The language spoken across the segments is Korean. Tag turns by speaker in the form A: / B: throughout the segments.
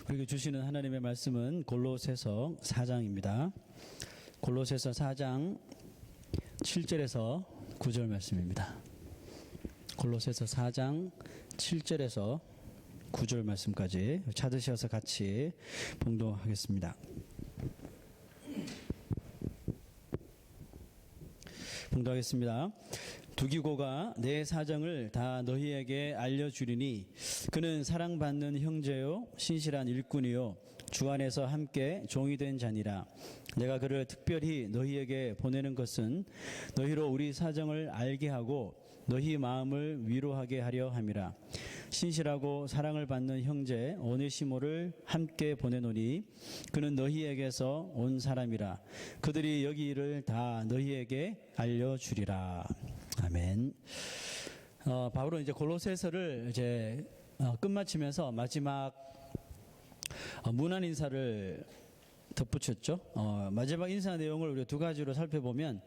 A: 우리에게 주시는 하나님의 말씀은 골로새서 4장입니다. 골로새서 4장 7절에서 9절 말씀입니다. 골로새서 4장 7절에서 9절 말씀까지 찾으셔서 같이 봉독하겠습니다. 봉독하겠습니다. 두기고가 내 사정을 다 너희에게 알려주리니 그는 사랑받는 형제요 신실한 일꾼이요 주 안에서 함께 종이 된 자니라. 내가 그를 특별히 너희에게 보내는 것은 너희로 우리 사정을 알게 하고 너희 마음을 위로하게 하려 함이라. 신실하고 사랑을 받는 형제 오네시모를 함께 보내노니 그는 너희에게서 온 사람이라. 그들이 여기 일을 다 너희에게 알려주리라. 아멘. 바울은 이제 골로새서를 이제 끝마치면서 마지막 문안 인사를 덧붙였죠. 마지막 인사 내용을 우리가 두 가지로 살펴보면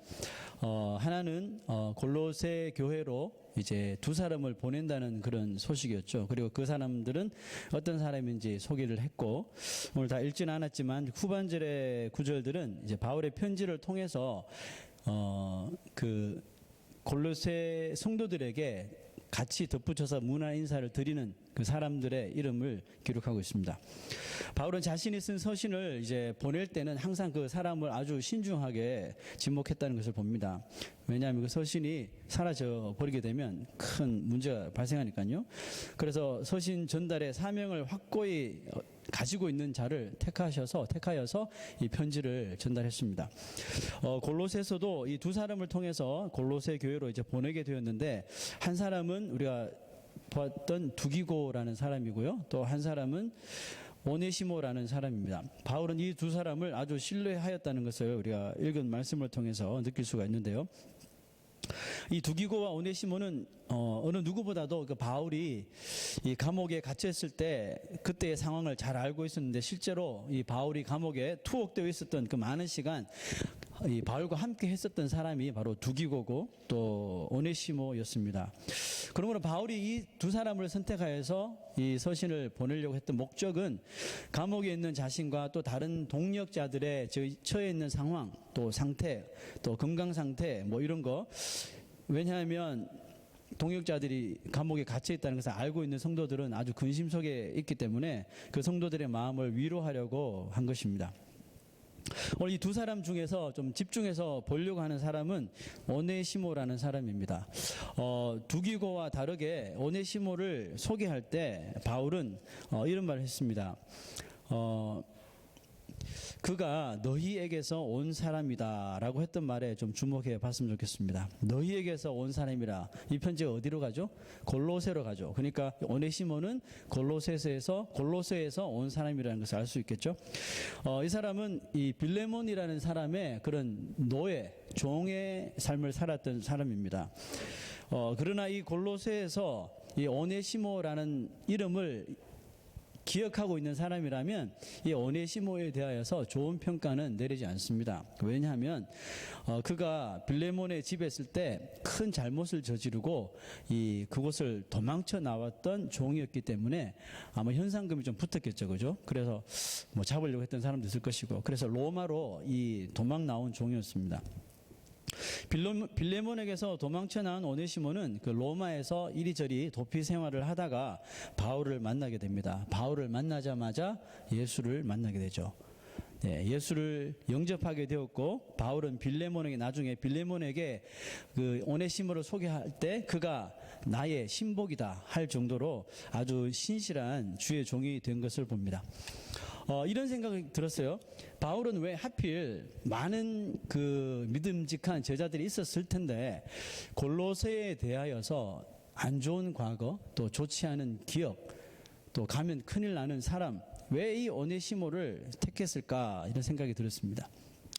A: 하나는 골로새 교회로 이제 두 사람을 보낸다는 그런 소식이었죠. 그리고 그 사람들은 어떤 사람인지 소개를 했고, 오늘 다 읽지는 않았지만 후반절의 구절들은 이제 바울의 편지를 통해서 그 골로새 성도들에게 같이 덧붙여서 문안 인사를 드리는 그 사람들의 이름을 기록하고 있습니다. 바울은 자신이 쓴 서신을 이제 보낼 때는 항상 그 사람을 아주 신중하게 지목했다는 것을 봅니다. 왜냐하면 그 서신이 사라져 버리게 되면 큰 문제가 발생하니까요. 그래서 서신 전달의 사명을 확고히 가지고 있는 자를 택하여서 이 편지를 전달했습니다. 골로새서도 이 두 사람을 통해서 골로새 교회로 이제 보내게 되었는데, 한 사람은 우리가 보았던 두기고라는 사람이고요. 또 한 사람은 오네시모라는 사람입니다. 바울은 이 두 사람을 아주 신뢰하였다는 것을 우리가 읽은 말씀을 통해서 느낄 수가 있는데요. 이 두기고와 오네시모는 어느 누구보다도 그 바울이 이 감옥에 갇혔을 때 그때의 상황을 잘 알고 있었는데, 실제로 이 바울이 감옥에 투옥되어 있었던 그 많은 시간 이 바울과 함께 했었던 사람이 바로 두기고고 또 오네시모였습니다. 그러므로 바울이 이 두 사람을 선택하여서 이 서신을 보내려고 했던 목적은 감옥에 있는 자신과 또 다른 동역자들의 처해 있는 상황, 또 상태, 또 건강 상태 뭐 이런 거, 왜냐하면 동역자들이 감옥에 갇혀 있다는 것을 알고 있는 성도들은 아주 근심 속에 있기 때문에 그 성도들의 마음을 위로하려고 한 것입니다. 오늘 이 두 사람 중에서 좀 집중해서 보려고 하는 사람은 오네시모라는 사람입니다. 두기고와 다르게 오네시모를 소개할 때 바울은 이런 말을 했습니다. 그가 너희에게서 온 사람이다 라고 했던 말에 좀 주목해 봤으면 좋겠습니다. 너희에게서 온 사람이라, 이 편지가 어디로 가죠? 골로새로 가죠. 그러니까 오네시모는 골로새에서 온 사람이라는 것을 알 수 있겠죠. 이 사람은 이 빌레몬이라는 사람의 그런 노예, 종의 삶을 살았던 사람입니다. 그러나 이 골로새에서 이 오네시모라는 이름을 기억하고 있는 사람이라면 이 오네시모에 대하여서 좋은 평가는 내리지 않습니다. 왜냐하면 그가 빌레몬의 집에 있을 때 큰 잘못을 저지르고 그곳을 도망쳐 나왔던 종이었기 때문에 아마 현상금이 좀 붙었겠죠, 그죠? 그래서 뭐 잡으려고 했던 사람도 있을 것이고, 그래서 로마로 도망 나온 종이었습니다. 빌레몬에게서 도망쳐 나온 오네시모는 그 로마에서 이리저리 도피 생활을 하다가 바울을 만나게 됩니다. 바울을 만나자마자 예수를 만나게 되죠. 예수를 영접하게 되었고, 바울은 나중에 빌레몬에게 그 오네시모를 소개할 때 그가 나의 신복이다 할 정도로 아주 신실한 주의 종이 된 것을 봅니다. 이런 생각이 들었어요. 바울은 왜 하필 많은 그 믿음직한 제자들이 있었을 텐데 골로새에 대하여서 안 좋은 과거, 또 좋지 않은 기억, 또 가면 큰일 나는 사람, 왜 이 오네시모를 택했을까, 이런 생각이 들었습니다.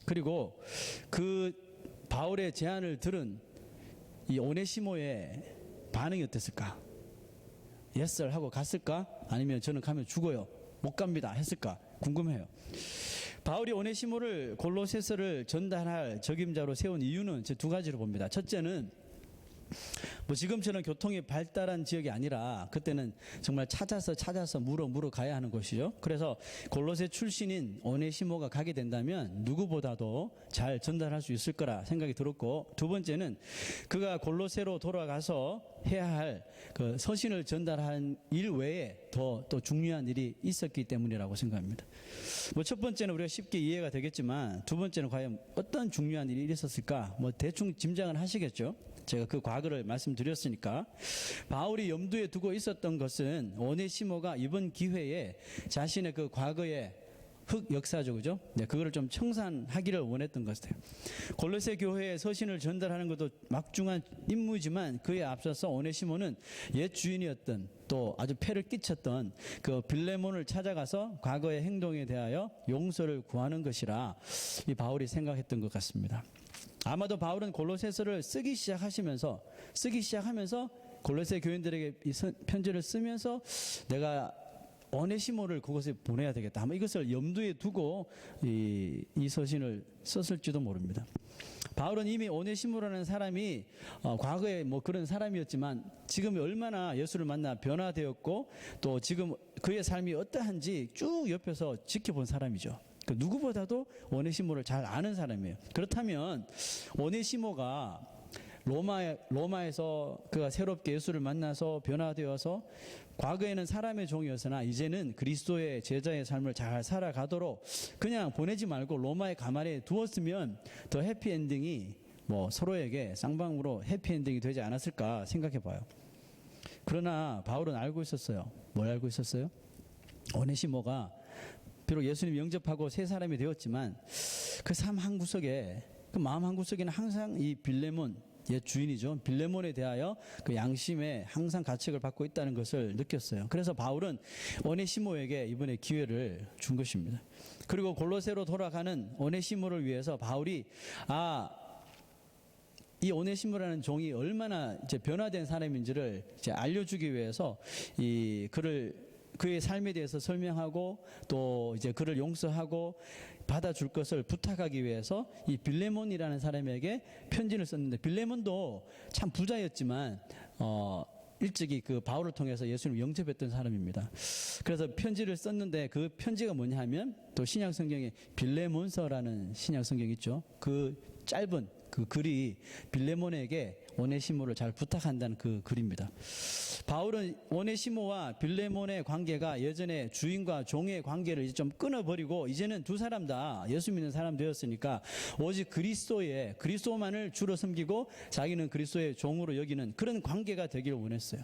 A: 그리고 그 바울의 제안을 들은 이 오네시모의 반응이 어땠을까? yes sir 하고 갔을까? 아니면 저는 가면 죽어요, 못 갑니다 했을까 궁금해요. 바울이 오네시모를 골로새서를 전달할 적임자로 세운 이유는 두 가지로 봅니다. 첫째는 뭐 지금처럼 교통이 발달한 지역이 아니라 그때는 정말 찾아서 물어 가야 하는 곳이죠. 그래서 골로새 출신인 오네시모가 가게 된다면 누구보다도 잘 전달할 수 있을 거라 생각이 들었고, 두 번째는 그가 골로새로 돌아가서 해야 할 그 서신을 전달한 일 외에 더 또 중요한 일이 있었기 때문이라고 생각합니다. 뭐 첫 번째는 우리가 쉽게 이해가 되겠지만, 두 번째는 과연 어떤 중요한 일이 있었을까? 뭐 대충 짐작을 하시겠죠. 제가 그 과거를 말씀드렸으니까. 바울이 염두에 두고 있었던 것은 오네시모가 이번 기회에 자신의 그 과거의 역사죠, 그죠? 네, 그거를 좀 청산하기를 원했던 것 같아요. 골로새 교회에 서신을 전달하는 것도 막중한 임무지만 그에 앞서서 오네시모는 옛 주인이었던, 또 아주 폐를 끼쳤던 그 빌레몬을 찾아가서 과거의 행동에 대하여 용서를 구하는 것이라 이 바울이 생각했던 것 같습니다. 아마도 바울은 골로새서를 쓰기 시작하면서 골로새 교인들에게 이 편지를 쓰면서 내가 오네시모를 그곳에 보내야 되겠다, 아마 이것을 염두에 두고 이 서신을 썼을지도 모릅니다. 바울은 이미 오네시모라는 사람이 과거에 뭐 그런 사람이었지만 지금 얼마나 예수를 만나 변화되었고 또 지금 그의 삶이 어떠한지 쭉 옆에서 지켜본 사람이죠. 그 누구보다도 오네시모를 잘 아는 사람이에요. 그렇다면 오네시모가 로마에서 그가 새롭게 예수를 만나서 변화되어서 과거에는 사람의 종이었으나 이제는 그리스도의 제자의 삶을 잘 살아가도록 그냥 보내지 말고 로마에 가만히 두었으면 더 해피엔딩이 뭐 서로에게 쌍방으로 해피엔딩이 되지 않았을까 생각해 봐요. 그러나 바울은 알고 있었어요. 뭘 알고 있었어요? 오네시모가 비록 예수님 영접하고 새 사람이 되었지만 그 삶 한구석에, 그 마음 한구석에는 항상 이 빌레몬, 옛 주인이죠, 빌레몬에 대하여 그 양심에 항상 가책을 받고 있다는 것을 느꼈어요. 그래서 바울은 오네시모에게 이번에 기회를 준 것입니다. 그리고 골로새로 돌아가는 오네시모를 위해서 바울이 이 오네시모라는 종이 얼마나 이제 변화된 사람인지를 이제 알려주기 위해서 그의 삶에 대해서 설명하고 또 이제 그를 용서하고 받아줄 것을 부탁하기 위해서 이 빌레몬이라는 사람에게 편지를 썼는데, 빌레몬도 참 부자였지만 일찍이 그 바울을 통해서 예수님을 영접했던 사람입니다. 그래서 편지를 썼는데 그 편지가 뭐냐 하면 또 신약 성경에 빌레몬서라는 신약 성경이 있죠. 그 짧은 그 글이 빌레몬에게 오네시모를 잘 부탁한다는 그 글입니다. 바울은 오네시모와 빌레몬의 관계가 예전에 주인과 종의 관계를 이제 좀 끊어버리고 이제는 두 사람 다 예수 믿는 사람 되었으니까 오직 그리스도만을 주로 섬기고 자기는 그리스도의 종으로 여기는 그런 관계가 되기를 원했어요.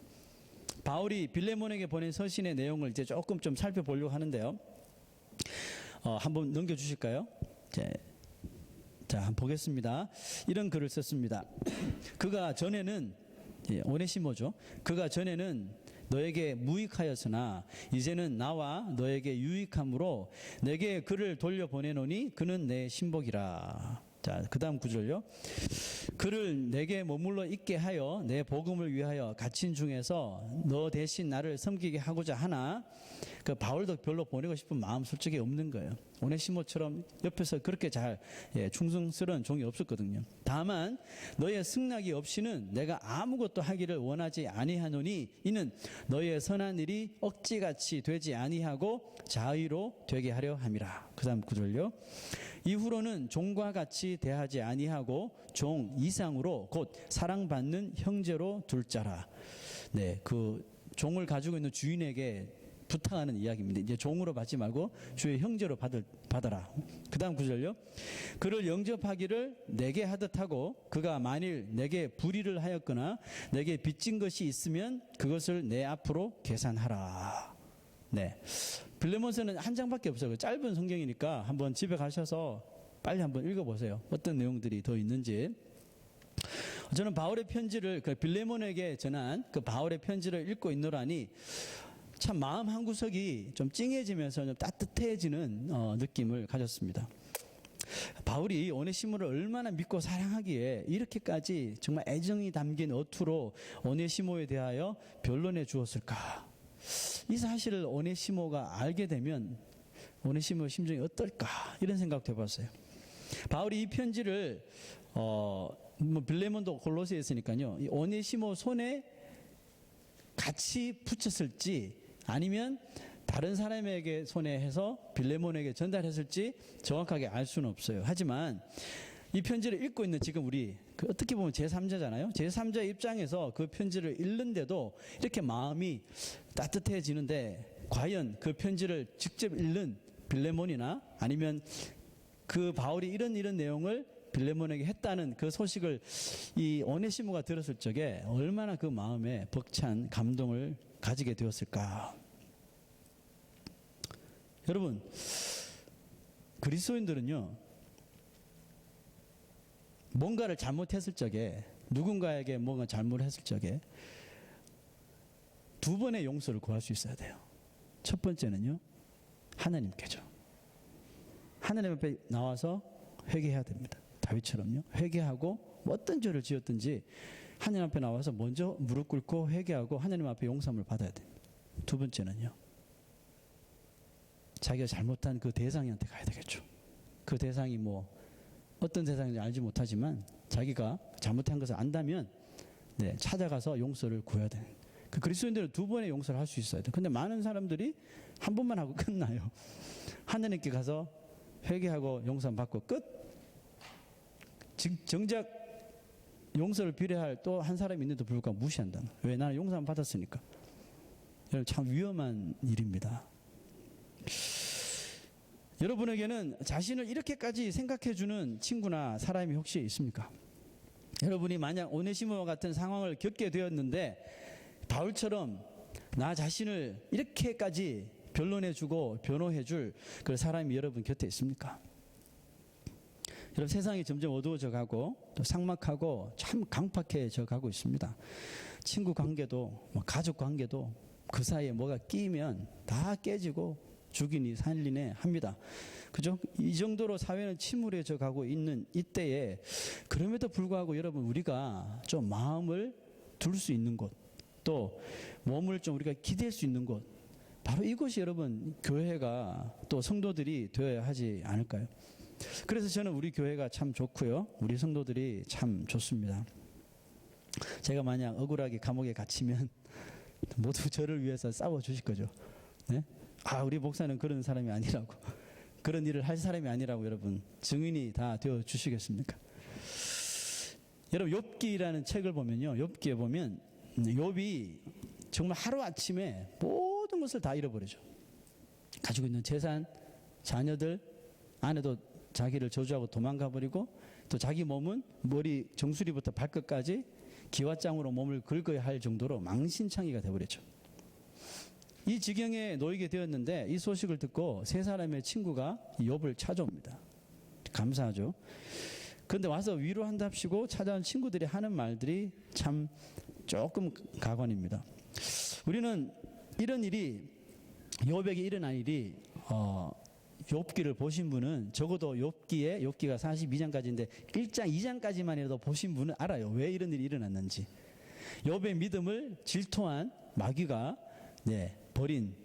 A: 바울이 빌레몬에게 보낸 서신의 내용을 이제 조금 좀 살펴보려고 하는데요. 한번 넘겨주실까요? 자, 한번 보겠습니다. 이런 글을 썼습니다. 그가 전에는, 오네시모죠. 그가 전에는 너에게 무익하였으나 이제는 나와 너에게 유익함으로 내게 그를 돌려보내노니 그는 내 신복이라. 자, 그 다음 구절요. 그를 내게 머물러 있게 하여 내 복음을 위하여 갇힌 중에서 너 대신 나를 섬기게 하고자 하나, 그 바울도 별로 보내고 싶은 마음 솔직히 없는 거예요. 오네시모처럼 옆에서 그렇게 잘 충성스러운 종이 없었거든요. 다만 너의 승낙이 없이는 내가 아무것도 하기를 원하지 아니하노니 이는 너의 선한 일이 억지같이 되지 아니하고 자의로 되게 하려 함이라. 그 다음 구절요. 이후로는 종과 같이 대하지 아니하고 종 이상으로 곧 사랑받는 형제로 둘 자라. 네, 그 종을 가지고 있는 주인에게 부탁하는 이야기입니다. 이제 종으로 받지 말고 주의 형제로 받아라. 그 다음 구절요. 그를 영접하기를 내게 하듯 하고 그가 만일 내게 불의를 하였거나 내게 빚진 것이 있으면 그것을 내 앞으로 계산하라. 네, 빌레몬서는 한 장밖에 없어요. 짧은 성경이니까 한번 집에 가셔서 빨리 한번 읽어보세요. 어떤 내용들이 더 있는지. 저는 바울의 편지를 빌레몬에게 전한 그 바울의 편지를 읽고 있노라니 참 마음 한구석이 좀 찡해지면서 좀 따뜻해지는 느낌을 가졌습니다. 바울이 오네시모를 얼마나 믿고 사랑하기에 이렇게까지 정말 애정이 담긴 어투로 오네시모에 대하여 변론해 주었을까? 이 사실을 오네시모가 알게 되면 오네시모의 심정이 어떨까? 이런 생각도 해봤어요. 바울이 이 편지를 뭐 빌레몬도 골로새에 있으니까요. 이 오네시모 손에 같이 붙였을지 아니면 다른 사람에게 손에 해서 빌레몬에게 전달했을지 정확하게 알 수는 없어요. 하지만 이 편지를 읽고 있는 지금 우리 어떻게 보면 제3자잖아요. 제3자 입장에서 그 편지를 읽는데도 이렇게 마음이 따뜻해지는데 과연 그 편지를 직접 읽는 빌레몬이나 아니면 그 바울이 이런 내용을 빌레몬에게 했다는 그 소식을 이 오네시모가 들었을 적에 얼마나 그 마음에 벅찬 감동을 가지게 되었을까. 여러분, 그리스도인들은요, 뭔가를 잘못했을 적에, 누군가에게 뭔가 잘못했을 적에 두 번의 용서를 구할 수 있어야 돼요. 첫 번째는요, 하나님께죠. 하나님 앞에 나와서 회개해야 됩니다. 다윗처럼요, 회개하고 어떤 죄를 지었든지 하나님 앞에 나와서 먼저 무릎 꿇고 회개하고 하나님 앞에 용서함을 받아야 됩니다. 두 번째는요, 자기가 잘못한 그 대상한테 가야 되겠죠. 그 대상이 뭐 어떤 대상인지 알지 못하지만 자기가 잘못한 것을 안다면 찾아가서 용서를 구해야 돼요. 그 그리스도인들은 두 번의 용서를 할 수 있어야 돼요. 근데 많은 사람들이 한 번만 하고 끝나요. 하나님께 가서 회개하고 용서 받고 끝. 정작 용서를 비례할 또 한 사람이 있는데도 불구하고 무시한다. 왜? 나는 용서 받았으니까. 여러분, 참 위험한 일입니다. 여러분에게는 자신을 이렇게까지 생각해주는 친구나 사람이 혹시 있습니까? 여러분이 만약 오네시모와 같은 상황을 겪게 되었는데 바울처럼 나 자신을 이렇게까지 변론해주고 변호해줄 그 사람이 여러분 곁에 있습니까? 여러분, 세상이 점점 어두워져 가고 또 삭막하고 참 강팍해져 가고 있습니다. 친구 관계도 가족 관계도 그 사이에 뭐가 끼면 다 깨지고 죽이니 살리네 합니다. 그죠? 이 정도로 사회는 침울해져 가고 있는 이때에 그럼에도 불구하고 여러분, 우리가 좀 마음을 둘 수 있는 곳, 또 몸을 좀 우리가 기댈 수 있는 곳, 바로 이곳이 여러분 교회가 또 성도들이 되어야 하지 않을까요? 그래서 저는 우리 교회가 참 좋고요, 우리 성도들이 참 좋습니다. 제가 만약 억울하게 감옥에 갇히면 모두 저를 위해서 싸워 주실 거죠. 네? 우리 목사는 그런 사람이 아니라고, 그런 일을 할 사람이 아니라고 여러분 증인이 다 되어 주시겠습니까? 여러분, 욥기라는 책을 보면요, 욥기에 보면 욥이 정말 하루아침에 모든 것을 다 잃어버리죠. 가지고 있는 재산, 자녀들, 아내도 자기를 저주하고 도망가 버리고, 또 자기 몸은 머리 정수리부터 발끝까지 기와장으로 몸을 긁어야 할 정도로 망신창이가 되어버렸죠. 이 지경에 놓이게 되었는데 이 소식을 듣고 세 사람의 친구가 욥을 찾아옵니다. 감사하죠. 그런데 와서 위로한답시고 찾아온 친구들이 하는 말들이 참 조금 가관입니다. 우리는 이런 일이, 욥에게 일어난 일이 욥기를 보신 분은 적어도 욥기가 42장까지인데 1장 2장까지만이라도 보신 분은 알아요. 왜 이런 일이 일어났는지. 욥의 믿음을 질투한 마귀가 벌인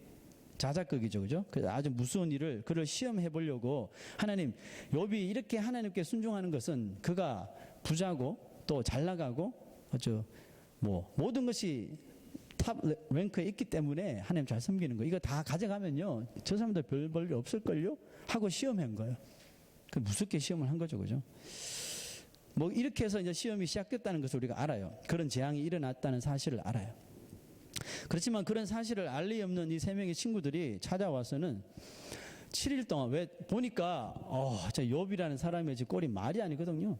A: 자작극이죠. 그죠? 그래서 아주 무서운 일을 그를 시험해 보려고 하나님, 욥이 이렇게 하나님께 순종하는 것은 그가 부자고 또 잘 나가고 모든 것이 탑 랭크에 있기 때문에 하나님 잘 섬기는 거, 이거 다 가져가면요 저 사람들 별 볼 일 없을걸요 하고 시험한 거예요. 그 무섭게 시험을 한 거죠. 그죠? 이렇게 해서 이제 시험이 시작됐다는 것을 우리가 알아요. 그런 재앙이 일어났다는 사실을 알아요. 그렇지만 그런 사실을 알 리 없는 이 세 명의 친구들이 찾아와서는 7일 동안, 왜 보니까 저 욥이라는 사람의 꼴이 말이 아니거든요.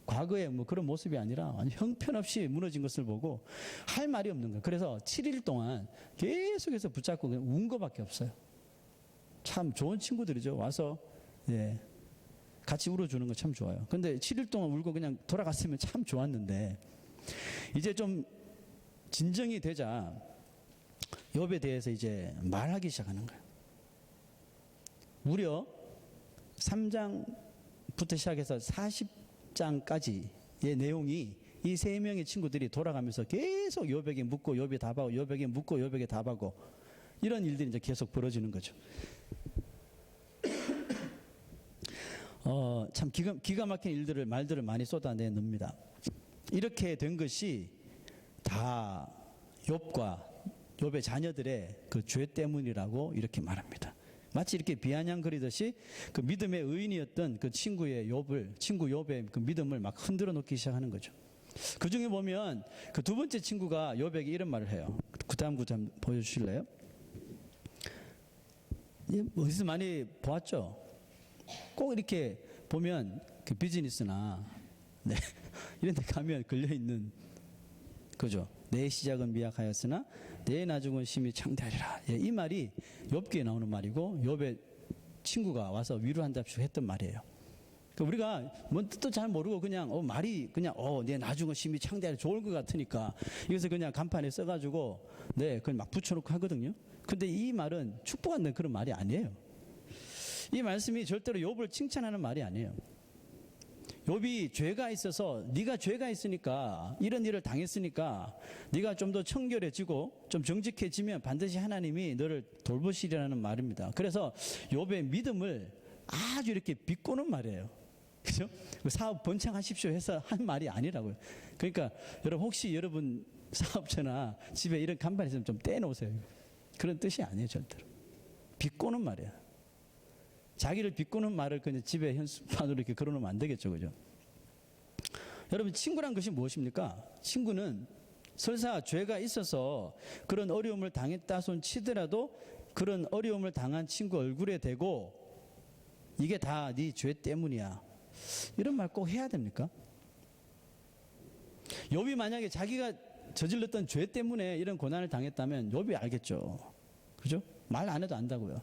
A: 과거에 그런 모습이 아니라 형편없이 무너진 것을 보고 할 말이 없는 거예요. 그래서 7일 동안 계속해서 붙잡고 그냥 운 거밖에 없어요. 참 좋은 친구들이죠. 와서 같이 울어주는 거 참 좋아요. 근데 7일 동안 울고 그냥 돌아갔으면 참 좋았는데, 이제 좀 진정이 되자 욥에 대해서 이제 말하기 시작하는 거예요. 무려 3장부터 시작해서 40장까지의 내용이 이 세 명의 친구들이 돌아가면서 계속 욥에게 묻고 욥이 답하고, 욥에게 묻고 욥에게 답하고, 이런 일들이 이제 계속 벌어지는 거죠. 참 기가 막힌 말들을 많이 쏟아내 놉니다. 이렇게 된 것이 다 욥의 자녀들의 그 죄 때문이라고 이렇게 말합니다. 마치 이렇게 비아냥거리듯이 그 믿음의 의인이었던 그 친구 욥의 그 믿음을 막 흔들어 놓기 시작하는 거죠. 그 중에 보면 그 두 번째 친구가 욥에게 이런 말을 해요. 그 다음 구절 한번 보여주실래요? 어디서 많이 보았죠? 꼭 이렇게 보면 그 비즈니스나 네, 이런 데 가면 걸려있는 그죠? 내 시작은 미약하였으나 내 나중은 심히 창대하리라. 예, 이 말이 욥기에 나오는 말이고 욥의 친구가 와서 위로한답시고 했던 말이에요. 그러니까 우리가 뭔 뜻도 잘 모르고 그냥 말이 그냥 내 나중은 심히 창대하리 좋을 것 같으니까 이것을 그냥 간판에 써가지고 네 그걸 막 붙여놓고 하거든요. 근데 이 말은 축복한다는 그런 말이 아니에요. 이 말씀이 절대로 욥을 칭찬하는 말이 아니에요. 욥이 죄가 있어서 네가 죄가 있으니까 이런 일을 당했으니까 네가 좀 더 청결해지고 좀 정직해지면 반드시 하나님이 너를 돌보시리라는 말입니다. 그래서 욥의 믿음을 아주 이렇게 비꼬는 말이에요. 그죠? 사업 번창하십시오 해서 한 말이 아니라고요. 그러니까 여러분 혹시 여러분 사업처나 집에 이런 간판 있으면 좀 떼놓으세요. 그런 뜻이 아니에요 절대로. 비꼬는 말이에요. 자기를 비꼬는 말을 그냥 집에 현수판으로 이렇게 걸어놓으면 안 되겠죠, 그죠? 여러분 친구란 것이 무엇입니까? 친구는 설사 죄가 있어서 그런 어려움을 당했다 손 치더라도 그런 어려움을 당한 친구 얼굴에 대고 이게 다 네 죄 때문이야. 이런 말 꼭 해야 됩니까? 욥이 만약에 자기가 저질렀던 죄 때문에 이런 고난을 당했다면 욥이 알겠죠. 그죠? 말 안 해도 안다고요.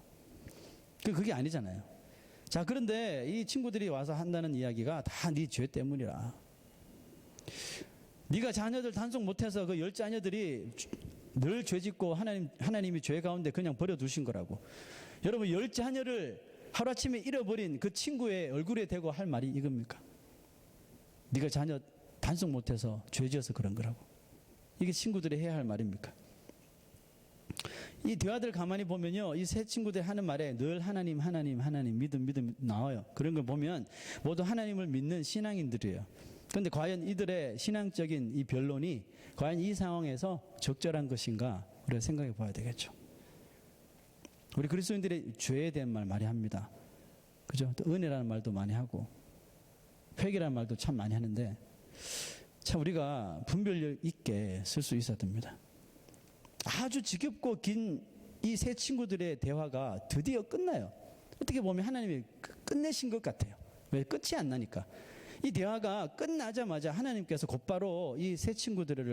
A: 그게 아니잖아요. 자, 그런데 이 친구들이 와서 한다는 이야기가 다 네 죄 때문이라. 네가 자녀들 단속 못해서 그 10자녀들이 늘 죄짓고 하나님이 죄 가운데 그냥 버려두신 거라고. 여러분 10자녀를 하루아침에 잃어버린 그 친구의 얼굴에 대고 할 말이 이겁니까? 네가 자녀 단속 못해서 죄지어서 그런 거라고. 이게 친구들이 해야 할 말입니까? 이 대화들 가만히 보면요, 이 세 친구들 하는 말에 늘 하나님 믿음 나와요. 그런 걸 보면 모두 하나님을 믿는 신앙인들이에요. 그런데 과연 이들의 신앙적인 이 변론이 과연 이 상황에서 적절한 것인가 우리가 생각해 봐야 되겠죠. 우리 그리스도인들의 죄에 대한 말 많이 합니다. 그죠? 또 은혜라는 말도 많이 하고 회개라는 말도 참 많이 하는데 참 우리가 분별력 있게 쓸 수 있어야 됩니다. 아주 지겹고 긴 이 세 친구들의 대화가 드디어 끝나요. 어떻게 보면 하나님이 끝내신 것 같아요. 왜? 끝이 안 나니까. 이 대화가 끝나자마자 하나님께서 곧바로 이 세 친구들을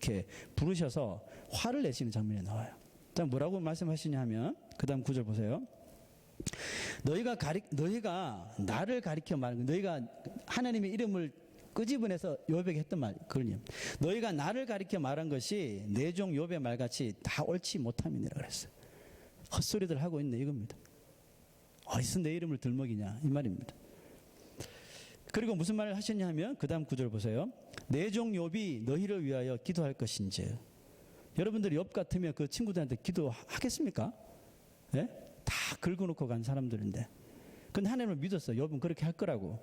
A: 이렇게 부르셔서 화를 내시는 장면이 나와요. 자, 뭐라고 말씀하시냐 하면 그 다음 구절 보세요. 너희가 나를 가리켜 말하는 거, 너희가 하나님의 이름을 끄집어내서 욥에게 했던 말, 그러니 너희가 나를 가리켜 말한 것이 내 종 욥의 말같이 다 옳지 못함이니라 그랬어요. 헛소리들 하고 있네 이겁니다. 어디서 내 이름을 들먹이냐 이 말입니다. 그리고 무슨 말을 하셨냐 하면 그 다음 구절 보세요. 내 종 욥이 너희를 위하여 기도할 것인지. 여러분들이 욥 같으면 그 친구들한테 기도하겠습니까? 예? 다 긁어놓고 간 사람들인데. 근데 하나님을 믿었어. 욥은 그렇게 할 거라고.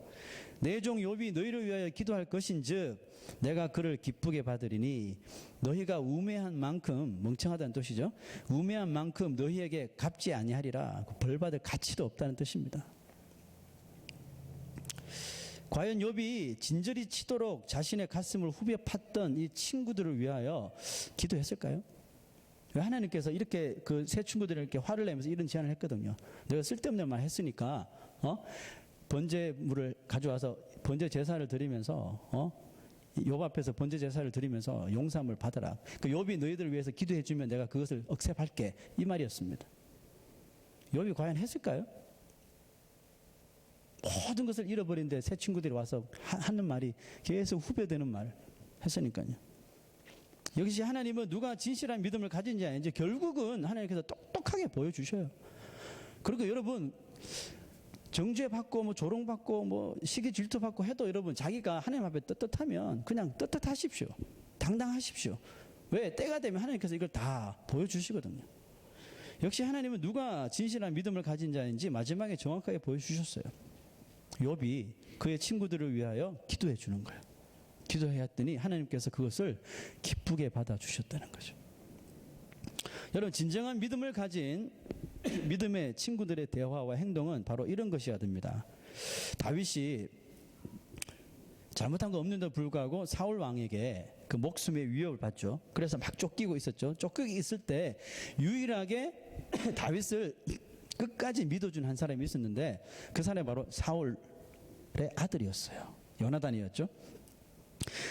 A: 내 종 욥이 너희를 위하여 기도할 것인즉 내가 그를 기쁘게 받으리니 너희가 우매한 만큼, 멍청하다는 뜻이죠. 우매한 만큼 너희에게 갚지 아니하리라. 벌 받을 가치도 없다는 뜻입니다. 과연 욥이 진저리 치도록 자신의 가슴을 후벼 팠던 이 친구들을 위하여 기도했을까요? 왜 하나님께서 이렇게 그 세 친구들을 이렇게 화를 내면서 이런 제안을 했거든요. 내가 쓸데없는 말 했으니까 번제물을 가져와서 번제 제사를 드리면서 욥 앞에서 번제 제사를 드리면서 용서함을 받아라. 그 욥이 너희들을 위해서 기도해 주면 내가 그것을 억셉할게. 이 말이었습니다. 욥이 과연 했을까요? 모든 것을 잃어버린데 새 친구들이 와서 하는 말이 계속 후벼대는 말 했으니까요. 역시 하나님은 누가 진실한 믿음을 가진지 아닌지 결국은 하나님께서 똑똑하게 보여주셔요. 그리고 여러분 정죄 받고 뭐 조롱 받고 뭐 시기 질투 받고 해도 여러분 자기가 하나님 앞에 떳떳하면 그냥 떳떳하십시오. 당당하십시오. 왜? 때가 되면 하나님께서 이걸 다 보여주시거든요. 역시 하나님은 누가 진실한 믿음을 가진 자인지 마지막에 정확하게 보여주셨어요. 욥이 그의 친구들을 위하여 기도해 주는 거예요. 기도했더니 하나님께서 그것을 기쁘게 받아주셨다는 거죠. 여러분, 진정한 믿음을 가진 믿음의 친구들의 대화와 행동은 바로 이런 것이어야 됩니다. 다윗이 잘못한 거 없는데도 불구하고 사울 왕에게 그 목숨의 위협을 받죠. 그래서 막 쫓기고 있었죠. 쫓기고 있을 때 유일하게 다윗을 끝까지 믿어준 한 사람이 있었는데 그 사람이 바로 사울의 아들이었어요. 요나단이었죠.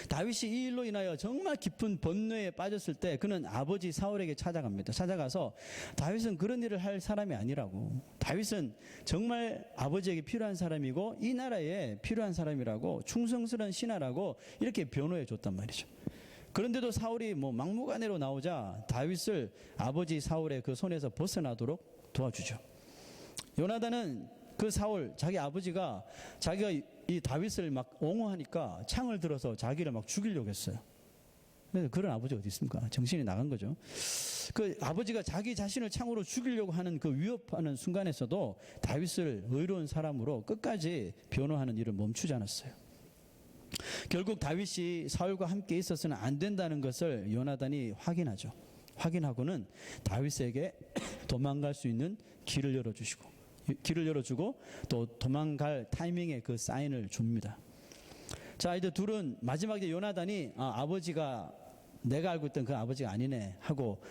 A: 다윗이 이 일로 인하여 정말 깊은 번뇌에 빠졌을 때 그는 아버지 사울에게 찾아갑니다. 찾아가서 다윗은 그런 일을 할 사람이 아니라고, 다윗은 정말 아버지에게 필요한 사람이고 이 나라에 필요한 사람이라고, 충성스러운 신하라고 이렇게 변호해 줬단 말이죠. 그런데도 사울이 막무가내로 나오자 다윗을 아버지 사울의 그 손에서 벗어나도록 도와주죠. 요나단은 그 사울, 자기 아버지가 자기가 이 다윗을 막 옹호하니까 창을 들어서 자기를 막 죽이려고 했어요. 그런 아버지 어디 있습니까? 정신이 나간 거죠. 그 아버지가 자기 자신을 창으로 죽이려고 하는 그 위협하는 순간에서도 다윗을 의로운 사람으로 끝까지 변호하는 일을 멈추지 않았어요. 결국 다윗이 사울과 함께 있어서는 안 된다는 것을 요나단이 확인하죠. 확인하고는 다윗에게 도망갈 수 있는 길을 열어주고 또 도망갈 타이밍에 그 사인을 줍니다. 자, 이제 둘은 마지막에 요나단이 아버지가 내가 알고 있던 그 아버지가 아니네 하고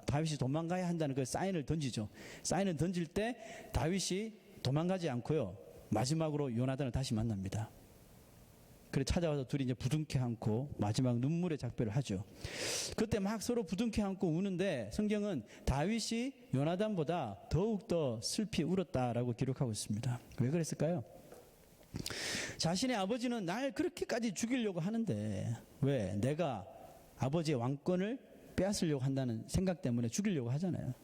A: 다윗이 도망가야 한다는 그 사인을 던지죠. 사인을 던질 때 다윗이 도망가지 않고요, 마지막으로 요나단을 다시 만납니다. 그래 찾아와서 둘이 이제 부둥켜 안고 마지막 눈물의 작별을 하죠. 그때 막 서로 부둥켜 안고 우는데 성경은 다윗이 요나단보다 더욱더 슬피 울었다라고 기록하고 있습니다. 왜 그랬을까요? 자신의 아버지는 날 그렇게까지 죽이려고 하는데 왜 내가 아버지의 왕권을 빼앗으려고 한다는 생각 때문에 죽이려고 하잖아요.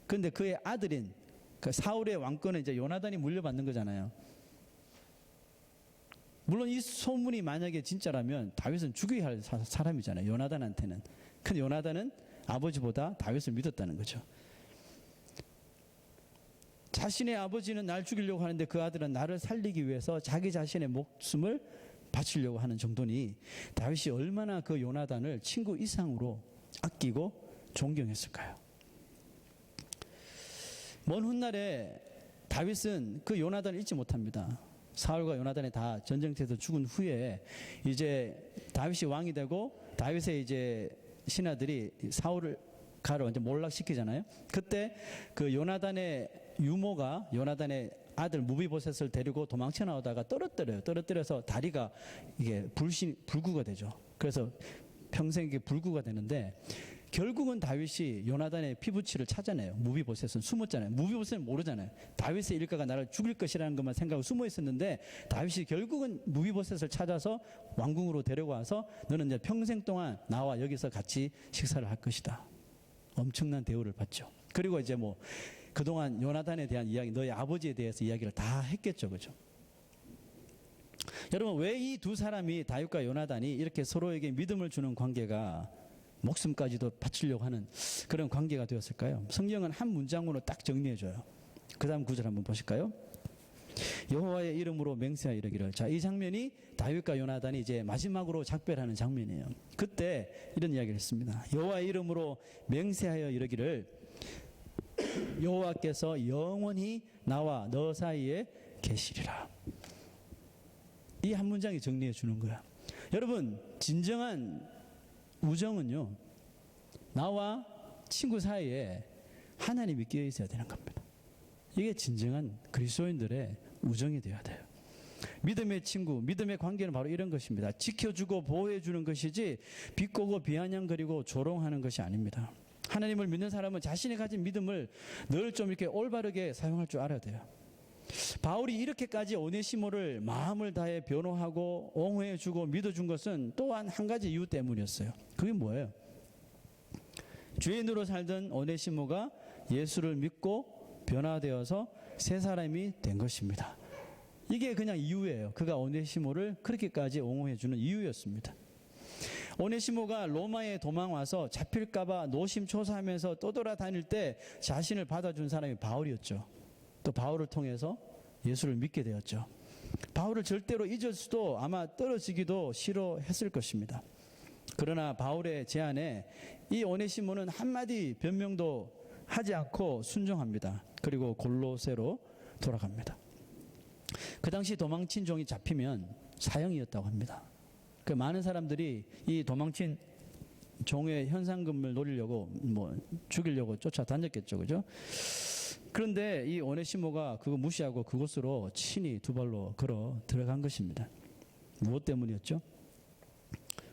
A: 그런데 그의 아들인 그 사울의 왕권은 이제 요나단이 물려받는 거잖아요. 물론 이 소문이 만약에 진짜라면 다윗은 죽여야 할 사람이잖아요, 요나단한테는. 근데 요나단은 아버지보다 다윗을 믿었다는 거죠. 자신의 아버지는 날 죽이려고 하는데 그 아들은 나를 살리기 위해서 자기 자신의 목숨을 바치려고 하는 정도니 다윗이 얼마나 그 요나단을 친구 이상으로 아끼고 존경했을까요? 먼 훗날에 다윗은 그 요나단을 잊지 못합니다. 사울과 요나단이 다 전쟁터에서 죽은 후에 이제 다윗이 왕이 되고 다윗의 이제 신하들이 사울을 가로 이제 몰락시키잖아요. 그때 그 요나단의 유모가 요나단의 아들 무비보셋을 데리고 도망쳐 나오다가 떨어뜨려서 다리가 이게 불구가 되죠. 그래서 평생 이게 불구가 되는데 결국은 다윗이 요나단의 피부치를 찾아내요. 무비보셋은 숨었잖아요. 무비보셋은 모르잖아요. 다윗의 일가가 나를 죽일 것이라는 것만 생각하고 숨어 있었는데 다윗이 결국은 무비보셋을 찾아서 왕궁으로 데려와서 너는 이제 평생 동안 나와 여기서 같이 식사를 할 것이다. 엄청난 대우를 받죠. 그리고 이제 그동안 요나단에 대한 이야기, 너의 아버지에 대해서 이야기를 다 했겠죠. 그죠? 여러분, 왜 이 두 사람이 다윗과 요나단이 이렇게 서로에게 믿음을 주는 관계가 목숨까지도 바치려고 하는 그런 관계가 되었을까요? 성경은 한 문장으로 딱 정리해줘요. 그 다음 구절 한번 보실까요? 여호와의 이름으로 맹세하여 이르기를. 자, 이 장면이 다윗과 요나단이 이제 마지막으로 작별하는 장면이에요. 그때 이런 이야기를 했습니다. 여호와의 이름으로 맹세하여 이르기를 여호와께서 영원히 나와 너 사이에 계시리라. 이 한 문장이 정리해 주는 거야. 여러분, 진정한 우정은요, 나와 친구 사이에 하나님이 끼어 있어야 되는 겁니다. 이게 진정한 그리스도인들의 우정이 되어야 돼요. 믿음의 친구, 믿음의 관계는 바로 이런 것입니다. 지켜주고 보호해주는 것이지 비꼬고 비아냥거리고 조롱하는 것이 아닙니다. 하나님을 믿는 사람은 자신이 가진 믿음을 늘 좀 이렇게 올바르게 사용할 줄 알아야 돼요. 바울이 이렇게까지 오네시모를 마음을 다해 변호하고 옹호해주고 믿어준 것은 또한 한 가지 이유 때문이었어요. 그게 뭐예요? 죄인으로 살던 오네시모가 예수를 믿고 변화되어서 새 사람이 된 것입니다. 이게 그냥 이유예요. 그가 오네시모를 그렇게까지 옹호해주는 이유였습니다. 오네시모가 로마에 도망와서 잡힐까봐 노심초사하면서 떠돌아다닐 때 자신을 받아준 사람이 바울이었죠. 또 바울을 통해서 예수를 믿게 되었죠. 바울을 절대로 잊을 수도 아마 떨어지기도 싫어했을 것입니다. 그러나 바울의 제안에 이 오네시모는 한마디 변명도 하지 않고 순종합니다. 그리고 골로새로 돌아갑니다. 그 당시 도망친 종이 잡히면 사형이었다고 합니다. 그 많은 사람들이 이 도망친 종의 현상금을 노리려고 죽이려고 쫓아다녔겠죠, 그죠? 그런데 이 오네시모가 그거 무시하고 그곳으로 친히 두 발로 걸어 들어간 것입니다. 무엇 때문이었죠?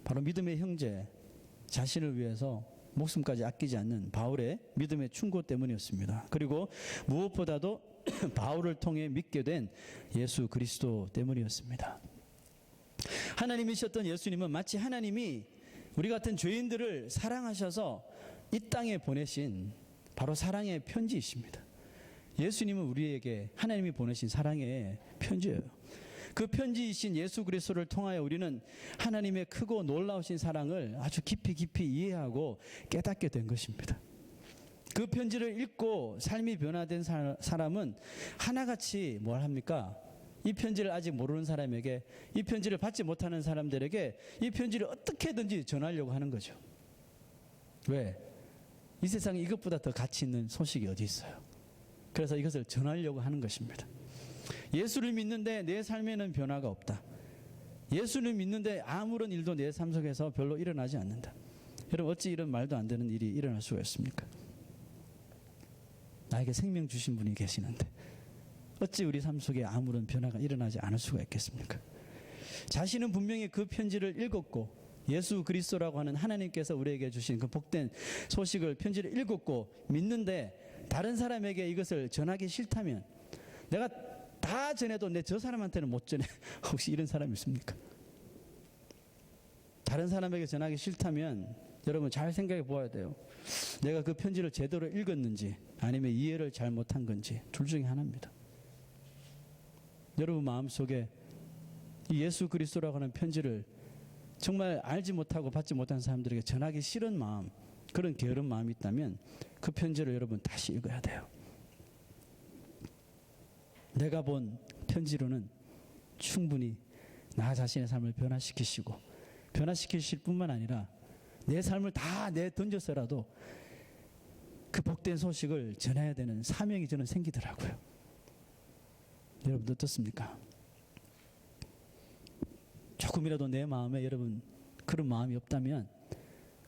A: 바로 믿음의 형제 자신을 위해서 목숨까지 아끼지 않는 바울의 믿음의 충고 때문이었습니다. 그리고 무엇보다도 바울을 통해 믿게 된 예수 그리스도 때문이었습니다. 하나님이셨던 예수님은 마치 하나님이 우리 같은 죄인들을 사랑하셔서 이 땅에 보내신 바로 사랑의 편지이십니다. 예수님은 우리에게 하나님이 보내신 사랑의 편지예요. 그 편지이신 예수 그리스도를 통하여 우리는 하나님의 크고 놀라우신 사랑을 아주 깊이 이해하고 깨닫게 된 것입니다. 그 편지를 읽고 삶이 변화된 사람은 하나같이 뭘 합니까? 이 편지를 아직 모르는 사람에게, 이 편지를 받지 못하는 사람들에게 이 편지를 어떻게든지 전하려고 하는 거죠. 왜? 이 세상에 이것보다 더 가치 있는 소식이 어디 있어요? 그래서 이것을 전하려고 하는 것입니다. 예수를 믿는데 내 삶에는 변화가 없다. 예수를 믿는데 아무런 일도 내 삶 속에서 별로 일어나지 않는다. 여러분, 어찌 이런 말도 안 되는 일이 일어날 수가 있습니까? 나에게 생명 주신 분이 계시는데 어찌 우리 삶 속에 아무런 변화가 일어나지 않을 수가 있겠습니까? 자신은 분명히 그 편지를 읽었고 예수 그리스도라고 하는 하나님께서 우리에게 주신 그 복된 소식을, 편지를 읽었고 믿는데 다른 사람에게 이것을 전하기 싫다면, 내가 다 전해도 내 저 사람한테는 못 전해. 혹시 이런 사람이 있습니까? 다른 사람에게 전하기 싫다면 여러분 잘 생각해 보아야 돼요. 내가 그 편지를 제대로 읽었는지 아니면 이해를 잘못한 건지 둘 중에 하나입니다. 여러분 마음속에 이 예수 그리스도라고 하는 편지를 정말 알지 못하고 받지 못한 사람들에게 전하기 싫은 마음, 그런 게으른 마음이 있다면 그 편지를 여러분 다시 읽어야 돼요. 내가 본 편지로는 충분히 나 자신의 삶을 변화시키실 뿐만 아니라 내 삶을 다 내던져서라도 그 복된 소식을 전해야 되는 사명이 저는 생기더라고요. 여러분 어떻습니까? 조금이라도 내 마음에 여러분 그런 마음이 없다면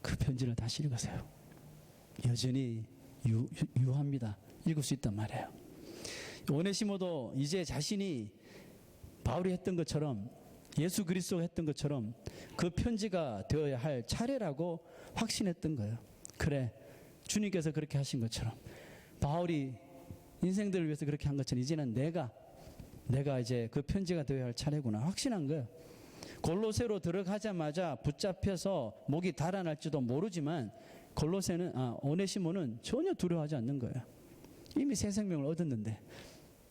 A: 그 편지를 다시 읽으세요. 여전히 유효합니다. 읽을 수 있단 말이에요. 오네시모도 이제 자신이 바울이 했던 것처럼, 예수 그리스도가 했던 것처럼 그 편지가 되어야 할 차례라고 확신했던 거예요. 그래, 주님께서 그렇게 하신 것처럼, 바울이 인생들을 위해서 그렇게 한 것처럼 이제는 내가 이제 그 편지가 되어야 할 차례구나 확신한 거예요. 골로새로 들어가자마자 붙잡혀서 목이 달아날지도 모르지만 오네시모는 전혀 두려워하지 않는 거예요. 이미 새 생명을 얻었는데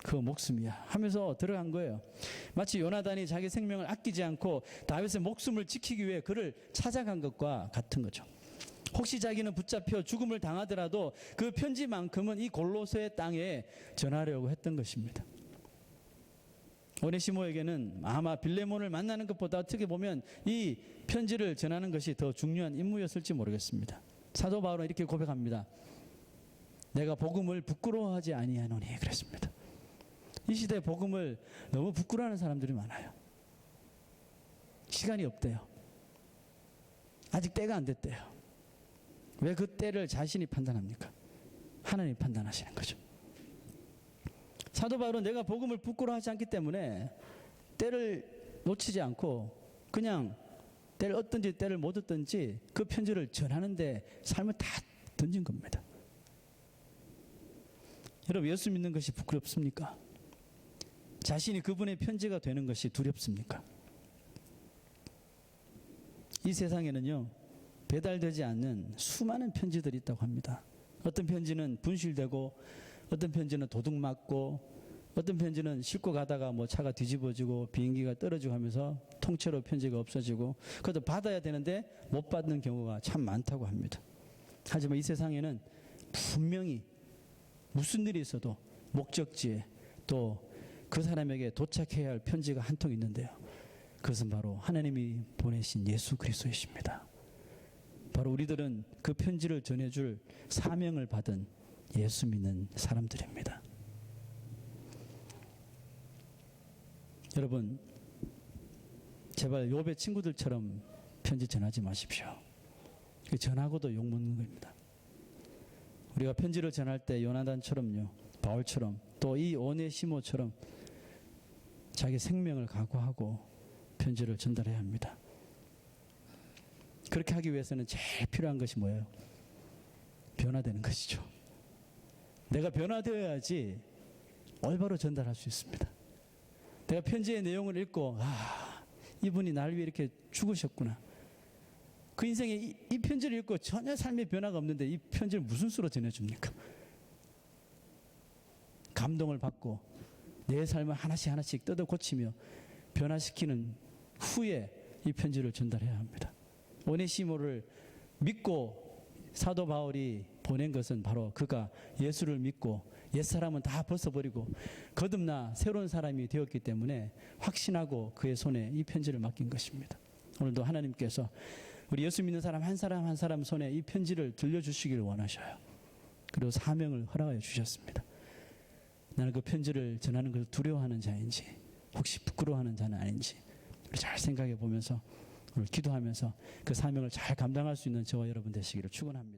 A: 그 목숨이야 하면서 들어간 거예요. 마치 요나단이 자기 생명을 아끼지 않고 다윗의 목숨을 지키기 위해 그를 찾아간 것과 같은 거죠. 혹시 자기는 붙잡혀 죽음을 당하더라도 그 편지만큼은 이 골로새 땅에 전하려고 했던 것입니다. 오네시모에게는 아마 빌레몬을 만나는 것보다 어떻게 보면 이 편지를 전하는 것이 더 중요한 임무였을지 모르겠습니다. 사도 바울은 이렇게 고백합니다. 내가 복음을 부끄러워하지 아니하노니 그랬습니다. 이 시대에 복음을 너무 부끄러워하는 사람들이 많아요. 시간이 없대요. 아직 때가 안 됐대요. 왜 그 때를 자신이 판단합니까? 하나님이 판단하시는 거죠. 사도 바울은 내가 복음을 부끄러워하지 않기 때문에 때를 놓치지 않고 그냥 때를 얻든지 때를 못 얻든지 그 편지를 전하는데 삶을 다 던진 겁니다. 여러분, 예수 믿는 것이 부끄럽습니까? 자신이 그분의 편지가 되는 것이 두렵습니까? 이 세상에는요, 배달되지 않는 수많은 편지들이 있다고 합니다. 어떤 편지는 분실되고, 어떤 편지는 도둑 맞고, 어떤 편지는 싣고 가다가 차가 뒤집어지고 비행기가 떨어지고 하면서 통째로 편지가 없어지고, 그것도 받아야 되는데 못 받는 경우가 참 많다고 합니다. 하지만 이 세상에는 분명히 무슨 일이 있어도 목적지에 또 그 사람에게 도착해야 할 편지가 한 통 있는데요. 그것은 바로 하나님이 보내신 예수 그리스도이십니다. 바로 우리들은 그 편지를 전해줄 사명을 받은 예수 믿는 사람들입니다. 여러분, 제발 욥의 친구들처럼 편지 전하지 마십시오. 전하고도 욕먹는 겁니다. 우리가 편지를 전할 때 요나단처럼요, 바울처럼, 또 이 오네시모처럼 자기 생명을 각오하고 편지를 전달해야 합니다. 그렇게 하기 위해서는 제일 필요한 것이 뭐예요? 변화되는 것이죠. 내가 변화되어야지 올바로 전달할 수 있습니다. 내가 편지의 내용을 읽고 이분이 나를 위해 이렇게 죽으셨구나. 그 인생에 이 편지를 읽고 전혀 삶의 변화가 없는데 이 편지를 무슨 수로 전해줍니까? 감동을 받고 내 삶을 하나씩 뜯어 고치며 변화시키는 후에 이 편지를 전달해야 합니다. 오네시모를 믿고 사도 바울이 보낸 것은 바로 그가 예수를 믿고 옛사람은 다 벗어버리고 거듭나 새로운 사람이 되었기 때문에 확신하고 그의 손에 이 편지를 맡긴 것입니다. 오늘도 하나님께서 우리 예수 믿는 사람 한 사람 손에 이 편지를 들려주시기를 원하셔요. 그리고 사명을 허락하여 주셨습니다. 나는 그 편지를 전하는 것을 두려워하는 자인지 혹시 부끄러워하는 자는 아닌지 잘 생각해 보면서 오늘 기도하면서 그 사명을 잘 감당할 수 있는 저와 여러분 되시기를 축원합니다.